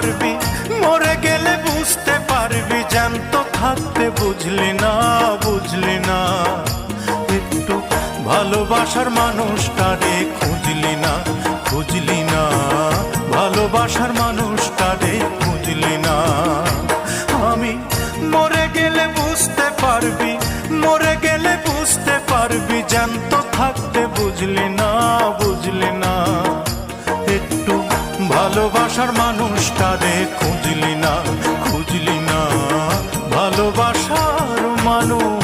পারবি, মরে গেলে বুঝতে পারবি, জ্যান্ত থাকতে বুঝলি না, বুঝলি না। একটু ভালোবাসার মানুষটারে খুঁজলি না, খুঁজলি না, ভালোবাসার মানুষটারে খুঁজলি না। আমি মরে গেলে বুঝতে পারবি, মরে গেলে বুঝতে পারবি, জ্যান্ত থাকতে বুঝলি না, বুঝলি না। একটু ভালোবাসার মানুষটারে খুঁজলি না, খুঁজলি না, ভালোবাসার মানুষ।